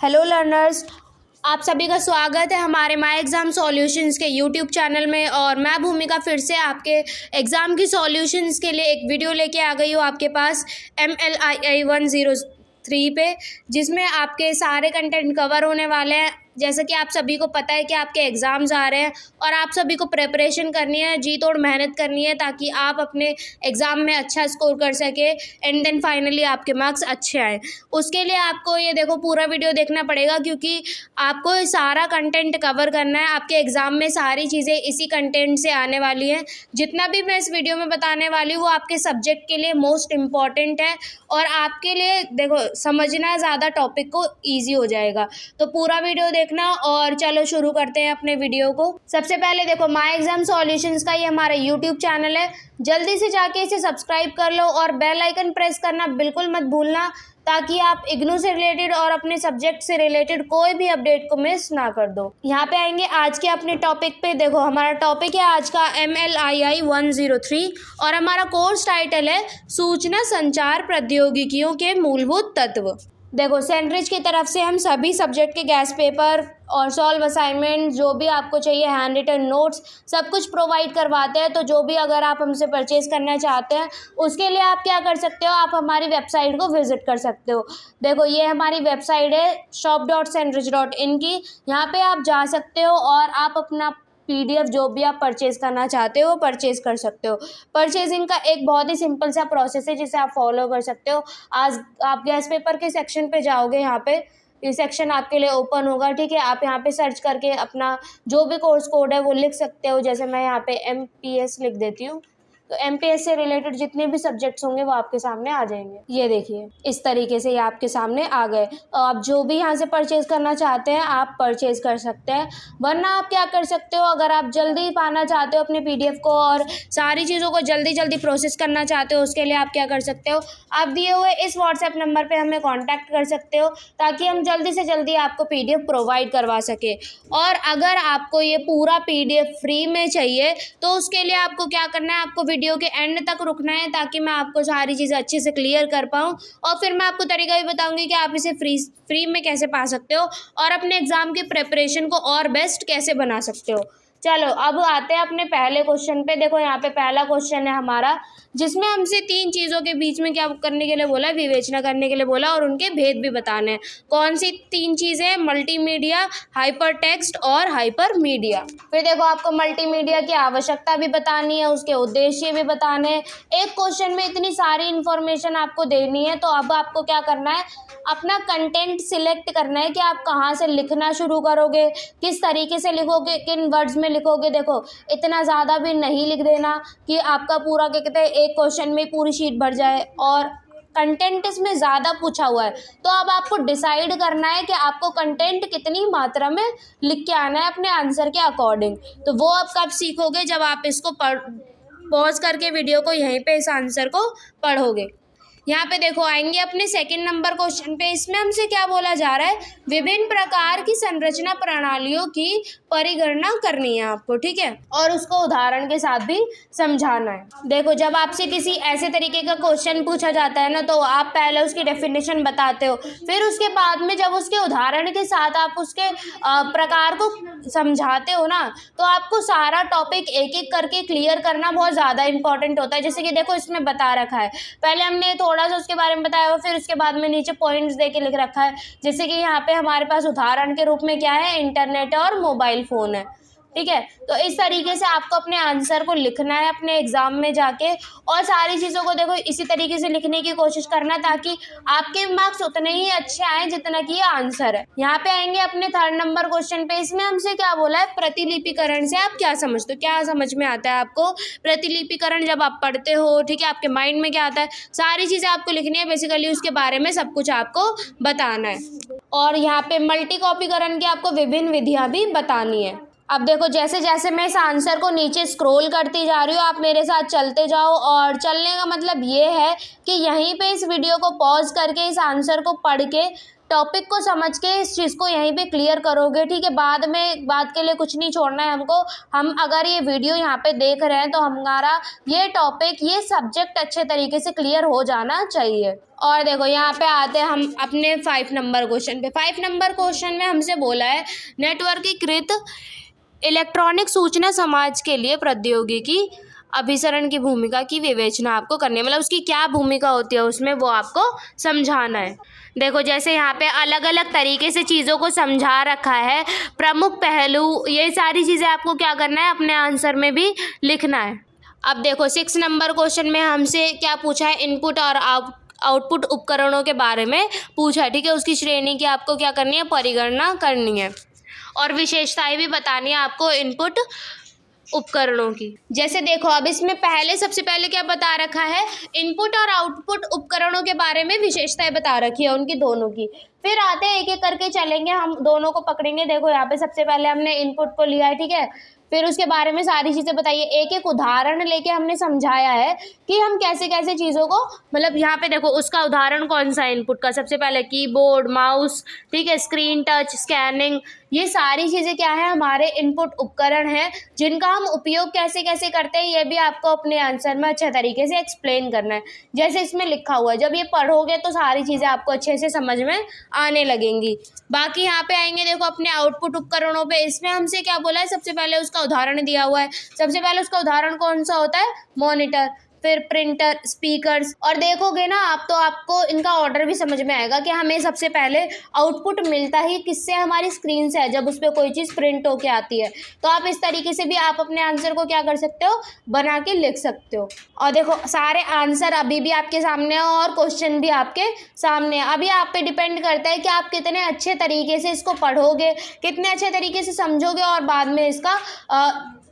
Hello learners, आप सभी का स्वागत है हमारे माय एग्ज़ाम सॉल्यूशंस के यूट्यूब चैनल में। और मैं भूमिका फिर से आपके एग्ज़ाम की सॉल्यूशंस के लिए एक वीडियो लेके आ गई हूँ आपके पास MLII 103 पे, जिसमें आपके सारे कंटेंट कवर होने वाले हैं। जैसा कि आप सभी को पता है कि आपके एग्ज़ाम्स आ रहे हैं और आप सभी को प्रिपरेशन करनी है, जी तोड़ मेहनत करनी है, ताकि आप अपने एग्ज़ाम में अच्छा स्कोर कर सके एंड देन फाइनली आपके मार्क्स अच्छे आए। उसके लिए आपको ये देखो पूरा वीडियो देखना पड़ेगा, क्योंकि आपको सारा कंटेंट कवर करना है। आपके एग्ज़ाम में सारी चीज़ें इसी कंटेंट से आने वाली हैं। जितना भी मैं इस वीडियो में बताने वाली हूँ वो आपके सब्जेक्ट के लिए मोस्ट इम्पॉर्टेंट है और आपके लिए देखो समझना ज़्यादा टॉपिक को ईजी हो जाएगा। तो पूरा वीडियो देखना और चलो शुरू करते हैं अपने वीडियो को। सबसे पहले देखो माय एग्ज़ाम सॉल्यूशंस का ये हमारा यूट्यूब चैनल है, जल्दी से जाके इसे सब्सक्राइब कर लो और बेल आइकन प्रेस करना बिल्कुल मत भूलना, ताकि आप इग्नू से रिलेटेड और अपने सब्जेक्ट से रिलेटेड कोई भी अपडेट को मिस ना कर दो। यहाँ पे आएंगे आज के अपने टॉपिक पे। देखो हमारा टॉपिक है आज का MLII 103 और हमारा कोर्स टाइटल है सूचना संचार प्रौद्योगिकियों के मूलभूत तत्व। देखो सेंट्रिज की तरफ से हम सभी सब्जेक्ट के गैस पेपर और सॉल्व असाइनमेंट जो भी आपको चाहिए, हैंड रिटन नोट्स, सब कुछ प्रोवाइड करवाते हैं। तो जो भी अगर आप हमसे परचेज़ करना चाहते हैं उसके लिए आप क्या कर सकते हो, आप हमारी वेबसाइट को विज़िट कर सकते हो। देखो ये हमारी वेबसाइट है shop.centrij.in की, यहाँ पे आप जा सकते हो और आप अपना PDF जो भी आप परचेज़ करना चाहते हो परचेज़ कर सकते हो। परचेजिंग का एक बहुत ही सिंपल सा प्रोसेस है जिसे आप फॉलो कर सकते हो। आज आप गैस पेपर के सेक्शन पे जाओगे, यहाँ पे ये सेक्शन आपके लिए ओपन होगा, ठीक है। आप यहाँ पे सर्च करके अपना जो भी कोर्स कोड है वो लिख सकते हो। जैसे मैं यहाँ पे MPS लिख देती हूँ, तो MPS से रिलेटेड जितने भी सब्जेक्ट्स होंगे वो आपके सामने आ जाएंगे। ये देखिए इस तरीके से ये आपके सामने आ गए। आप जो भी यहाँ से परचेज़ करना चाहते हैं आप परचेज़ कर सकते हैं। वरना आप क्या कर सकते हो, अगर आप जल्दी पाना चाहते हो अपने PDF को और सारी चीज़ों को जल्दी जल्दी प्रोसेस करना चाहते हो, उसके लिए आप क्या कर सकते हो, आप दिए हुए इस व्हाट्सएप नंबर पर हमें कॉन्टैक्ट कर सकते हो, ताकि हम जल्दी से जल्दी आपको PDF प्रोवाइड करवा सके। और अगर आपको ये पूरा PDF फ्री में चाहिए तो उसके लिए आपको क्या करना है, आपको वीडियो के एंड तक रुकना है, ताकि मैं आपको सारी चीज़ें अच्छे से क्लियर कर पाऊँ और फिर मैं आपको तरीका भी बताऊंगी कि आप इसे फ्री में कैसे पा सकते हो और अपने एग्ज़ाम की प्रिपरेशन को और बेस्ट कैसे बना सकते हो। चलो अब आते हैं अपने पहले क्वेश्चन पे। देखो यहाँ पे पहला क्वेश्चन है हमारा, जिसमें हमसे तीन चीज़ों के बीच में क्या करने के लिए बोला है, विवेचना करने के लिए बोला और उनके भेद भी बताने हैं। कौन सी तीन चीज़ें, मल्टीमीडिया, हाइपर टेक्स्ट और हाइपर मीडिया। फिर देखो आपको मल्टीमीडिया की आवश्यकता भी बतानी है, उसके उद्देश्य भी बताने हैं। एक क्वेश्चन में इतनी सारी इन्फॉर्मेशन आपको देनी है, तो अब आपको क्या करना है, अपना कंटेंट सिलेक्ट करना है कि आप कहाँ से लिखना शुरू करोगे, किस तरीके से लिखोगे, किन वर्ड्स में लिखोगे। देखो इतना ज़्यादा भी नहीं लिख देना कि आपका पूरा क्या कहते हैं एक क्वेश्चन में पूरी शीट भर जाए और कंटेंट इसमें ज़्यादा पूछा हुआ है। तो अब आपको डिसाइड करना है कि आपको कंटेंट कितनी मात्रा में लिख के आना है अपने आंसर के अकॉर्डिंग। तो वो आप कब सीखोगे, जब आप इसको पॉज करके वीडियो को यहीं पे इस आंसर को पढ़ोगे। यहाँ पे देखो आएंगे अपने सेकंड नंबर क्वेश्चन पे। इसमें हमसे क्या बोला जा रहा है, विभिन्न प्रकार की संरचना प्रणालियों की परिगणना करनी है आपको, ठीक है, और उसको उदाहरण के साथ भी समझाना है। देखो जब आपसे किसी ऐसे तरीके का क्वेश्चन पूछा जाता है ना, तो आप पहले उसकी डेफिनेशन बताते हो, फिर उसके बाद में जब उसके उदाहरण के साथ आप उसके प्रकार को समझाते हो ना, तो आपको सारा टॉपिक एक एक करके क्लियर करना बहुत ज़्यादा इंपॉर्टेंट होता है। जैसे कि देखो इसमें बता रखा है, पहले हमने थोड़ा सा उसके बारे में बताया हुआ, फिर उसके बाद में नीचे पॉइंट्स दे के लिख रखा है। जैसे कि यहाँ पे हमारे पास उदाहरण के रूप में क्या है, इंटरनेट और मोबाइल फ़ोन है, ठीक है। तो इस तरीके से आपको अपने आंसर को लिखना है अपने एग्ज़ाम में जाके, और सारी चीज़ों को देखो इसी तरीके से लिखने की कोशिश करना, ताकि आपके मार्क्स उतने ही अच्छे आए जितना कि ये आंसर है। यहाँ पे आएंगे अपने थर्ड नंबर क्वेश्चन पे। इसमें हमसे क्या बोला है, प्रतिलिपिकरण से आप क्या समझते हो, क्या समझ में आता है आपको। प्रतिलिपिकरण जब आप पढ़ते हो, ठीक है, आपके माइंड में क्या आता है, सारी चीज़ें आपको लिखनी है बेसिकली, उसके बारे में सब कुछ आपको बताना है। और यहाँ पे मल्टी कॉपीकरण की आपको विभिन्न विधियाँ भी बतानी है। अब देखो जैसे जैसे मैं इस आंसर को नीचे स्क्रॉल करती जा रही हूँ, आप मेरे साथ चलते जाओ। और चलने का मतलब ये है कि यहीं पे इस वीडियो को पॉज करके इस आंसर को पढ़ के टॉपिक को समझ के इस चीज़ को यहीं पे क्लियर करोगे, ठीक है। बाद में बात के लिए कुछ नहीं छोड़ना है हमको। हम अगर ये वीडियो यहाँ पे देख रहे हैं तो हमारा ये टॉपिक, ये सब्जेक्ट अच्छे तरीके से क्लियर हो जाना चाहिए। और देखो यहाँ पे आते हैं हम अपने 5 नंबर क्वेश्चन पे। 5 नंबर क्वेश्चन में हमसे बोला है नेटवर्कीकृत इलेक्ट्रॉनिक सूचना समाज के लिए प्रौद्योगिकी अभिसरण की भूमिका की विवेचना आपको करनी है, मतलब उसकी क्या भूमिका होती है उसमें, वो आपको समझाना है। देखो जैसे यहाँ पे अलग अलग तरीके से चीज़ों को समझा रखा है, प्रमुख पहलू, ये सारी चीज़ें आपको क्या करना है, अपने आंसर में भी लिखना है। अब देखो 6 नंबर क्वेश्चन में हमसे क्या पूछा है, इनपुट और आउटपुट उपकरणों के बारे में पूछा है, ठीक है। उसकी श्रेणी की आपको क्या करनी है, परिगणना करनी है और विशेषताएं भी बतानी है आपको इनपुट उपकरणों की। जैसे देखो अब इसमें सबसे पहले क्या बता रखा है, इनपुट और आउटपुट उपकरणों के बारे में विशेषताएं बता रखी है उनकी दोनों की। फिर आते हैं एक एक करके चलेंगे, हम दोनों को पकड़ेंगे। देखो यहाँ पे सबसे पहले हमने इनपुट को लिया है, ठीक है। फिर उसके बारे में सारी चीज़ें बताइए, एक एक उदाहरण लेके हमने समझाया है कि हम कैसे कैसे चीज़ों को, मतलब यहाँ पे देखो उसका उदाहरण कौन सा है इनपुट का, सबसे पहले कीबोर्ड, माउस, ठीक है, स्क्रीन टच, स्कैनिंग, ये सारी चीज़ें क्या है, हमारे इनपुट उपकरण हैं जिनका हम उपयोग कैसे कैसे करते हैं, ये भी आपको अपने आंसर में अच्छे तरीके से एक्सप्लेन करना है। जैसे इसमें लिखा हुआ है, जब ये पढ़ोगे तो सारी चीज़ें आपको अच्छे से समझ में आने लगेंगी। बाकी यहाँ पे आएंगे देखो अपने आउटपुट उपकरणों पे। इसमें हमसे क्या बोला है, सबसे पहले उसका उदाहरण दिया हुआ है। सबसे पहले उसका उदाहरण कौन सा होता है, मॉनिटर, फिर प्रिंटर, स्पीकर्स। और देखोगे ना आप तो आपको इनका ऑर्डर भी समझ में आएगा कि हमें सबसे पहले आउटपुट मिलता ही किससे, हमारी स्क्रीन से है, जब उस पर कोई चीज़ प्रिंट होके आती है। तो आप इस तरीके से भी आप अपने आंसर को क्या कर सकते हो, बना के लिख सकते हो। और देखो सारे आंसर अभी भी आपके सामने है और क्वेश्चन भी आपके सामने है। अभी आप पे डिपेंड करता है कि आप कितने अच्छे तरीके से इसको पढ़ोगे, कितने अच्छे तरीके से समझोगे और बाद में इसका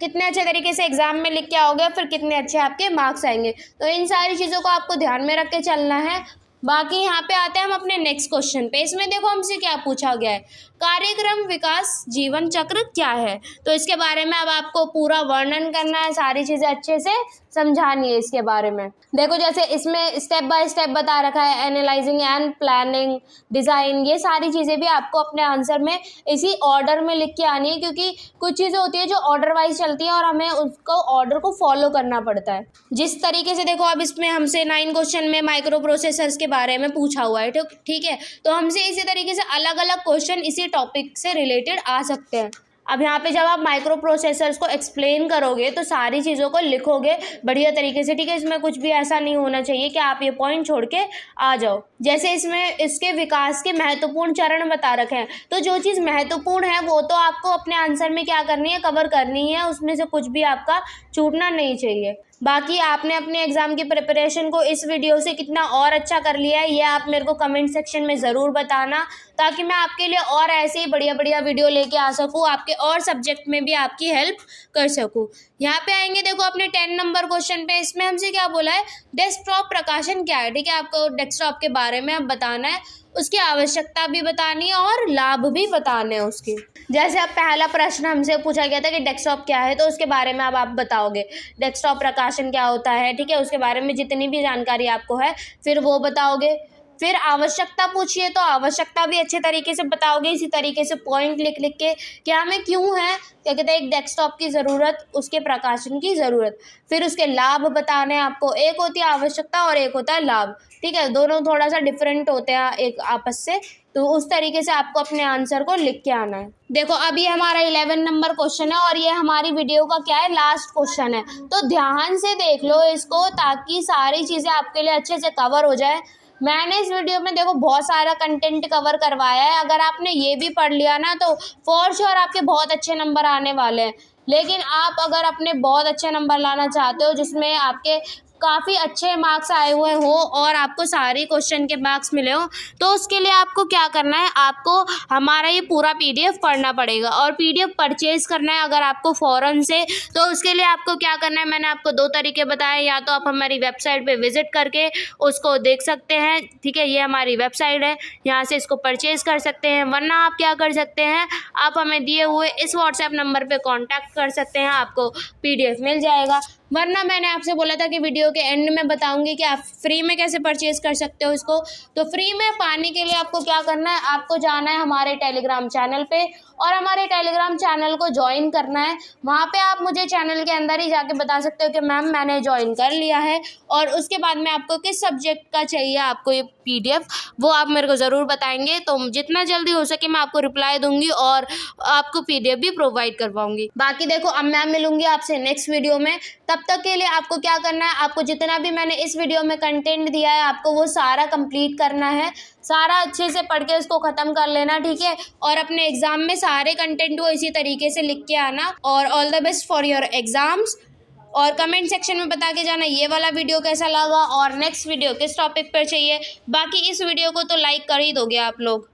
कितने अच्छे तरीके से एग्जाम में लिख के आओगे, फिर कितने अच्छे आपके मार्क्स आएंगे। तो इन सारी चीज़ों को आपको ध्यान में रख के चलना है। बाकी यहाँ पे आते हैं हम अपने नेक्स्ट क्वेश्चन पे। इसमें देखो हमसे क्या पूछा गया है, कार्यक्रम विकास जीवन चक्र क्या है। तो इसके बारे में अब आपको पूरा वर्णन करना है, सारी चीज़ें अच्छे से समझानी है इसके बारे में। देखो जैसे इसमें स्टेप बाय स्टेप बता रखा है, एनालाइजिंग एंड प्लानिंग, डिज़ाइन, ये सारी चीज़ें भी आपको अपने आंसर में इसी ऑर्डर में लिख के आनी है, क्योंकि कुछ चीज़ें होती है जो ऑर्डर वाइज चलती है और हमें उसको ऑर्डर को फॉलो करना पड़ता है। जिस तरीके से देखो अब इसमें हमसे 9 क्वेश्चन में माइक्रो प्रोसेसर्स के बारे में पूछा हुआ है, ठीक है। तो हमसे इसी तरीके से अलग अलग क्वेश्चन इसी टॉपिक से रिलेटेड आ सकते हैं। अब यहाँ पे जब आप माइक्रो प्रोसेसर्स को एक्सप्लेन करोगे तो सारी चीज़ों को लिखोगे बढ़िया तरीके से, ठीक है। इसमें कुछ भी ऐसा नहीं होना चाहिए कि आप ये पॉइंट छोड़ के आ जाओ। जैसे इसमें इसके विकास के महत्वपूर्ण चरण बता रखे हैं, तो जो चीज़ महत्वपूर्ण है वो तो आपको अपने आंसर में क्या करनी है, कवर करनी है, उसमें से कुछ भी आपका छूटना नहीं चाहिए। बाकी आपने अपने एग्ज़ाम की प्रिपरेशन को इस वीडियो से कितना और अच्छा कर लिया है, ये आप मेरे को कमेंट सेक्शन में ज़रूर बताना, ताकि मैं आपके लिए और ऐसे ही बढ़िया बढ़िया वीडियो लेके आ सकूँ, आपके और सब्जेक्ट में भी आपकी हेल्प कर सकूँ। यहाँ पे आएंगे देखो अपने 10 नंबर क्वेश्चन पे। इसमें हमसे क्या बोला है, डेस्कटॉप प्रकाशन क्या है, ठीक है। आपको डेस्कटॉप के बारे में अब बताना है, उसकी आवश्यकता भी बतानी है और लाभ भी बताने हैं उसके। जैसे अब पहला प्रश्न हमसे पूछा गया था कि डेस्कटॉप क्या है, तो उसके बारे में अब आप बताओगे डेस्कटॉप प्रकाशन क्या होता है, ठीक है। उसके बारे में जितनी भी जानकारी आपको है फिर वो बताओगे। फिर आवश्यकता पूछिए तो आवश्यकता भी अच्छे तरीके से बताओगे, इसी तरीके से पॉइंट लिख लिख के कि हमें क्यों है, क्या कहते हैं, एक डेस्कटॉप की ज़रूरत, उसके प्रकाशन की ज़रूरत। फिर उसके लाभ बताने हैं आपको, एक होती है आवश्यकता और एक होता है लाभ, ठीक है। दोनों थोड़ा सा डिफरेंट होते हैं एक आपस से, तो उस तरीके से आपको अपने आंसर को लिख के आना है। देखो अब ये हमारा 11 नंबर क्वेश्चन है और ये हमारी वीडियो का क्या है, लास्ट क्वेश्चन है। तो ध्यान से देख लो इसको, ताकि सारी चीज़ें आपके लिए अच्छे से कवर हो जाए। मैंने इस वीडियो में देखो बहुत सारा कंटेंट कवर करवाया है, अगर आपने ये भी पढ़ लिया ना तो फॉर श्योर आपके बहुत अच्छे नंबर आने वाले हैं। लेकिन आप अगर अपने बहुत अच्छे नंबर लाना चाहते हो, जिसमें आपके काफ़ी अच्छे मार्क्स आए हुए हो और आपको सारे क्वेश्चन के मार्क्स मिले हो, तो उसके लिए आपको क्या करना है, आपको हमारा ये पूरा PDF पढ़ना पड़ेगा और PDF परचेज़ करना है अगर आपको फ़ौरन से। तो उसके लिए आपको क्या करना है, मैंने आपको 2 तरीके बताए, या तो आप हमारी वेबसाइट पे विज़िट करके उसको देख सकते हैं, ठीक है, ये हमारी वेबसाइट है, यहाँ से इसको परचेज़ कर सकते हैं। वरना आप क्या कर सकते हैं, आप हमें दिए हुए इस व्हाट्सएप नंबर पर कॉन्टैक्ट कर सकते हैं, आपको PDF मिल जाएगा। वरना मैंने आपसे बोला था कि वीडियो के एंड में बताऊंगी कि आप फ्री में कैसे परचेज़ कर सकते हो इसको। तो फ्री में पाने के लिए आपको क्या करना है, आपको जाना है हमारे टेलीग्राम चैनल पे और हमारे टेलीग्राम चैनल को ज्वाइन करना है। वहाँ पे आप मुझे चैनल के अंदर ही जाके बता सकते हो कि मैम मैंने ज्वाइन कर लिया है, और उसके बाद में आपको किस सब्जेक्ट का चाहिए आपको ये PDF, वो आप मेरे को ज़रूर बताएंगे। तो जितना जल्दी हो सके मैं आपको रिप्लाई दूंगी और आपको PDF भी प्रोवाइड करवाऊंगी। बाकी देखो, अब मैं मिलूंगी आपसे नेक्स्ट वीडियो में। तब तक के लिए आपको क्या करना है, आपको जितना भी मैंने इस वीडियो में कंटेंट दिया है आपको वो सारा कंप्लीट करना है, सारा अच्छे से पढ़ के उसको ख़त्म कर लेना, ठीक है। और अपने एग्ज़ाम में सारे कंटेंट को इसी तरीके से लिख के आना। और all the best for your exams. और कमेंट सेक्शन में बता के जाना ये वाला वीडियो कैसा लगा और नेक्स्ट वीडियो किस टॉपिक पर चाहिए। बाकी इस वीडियो को तो लाइक कर ही दोगे आप लोग।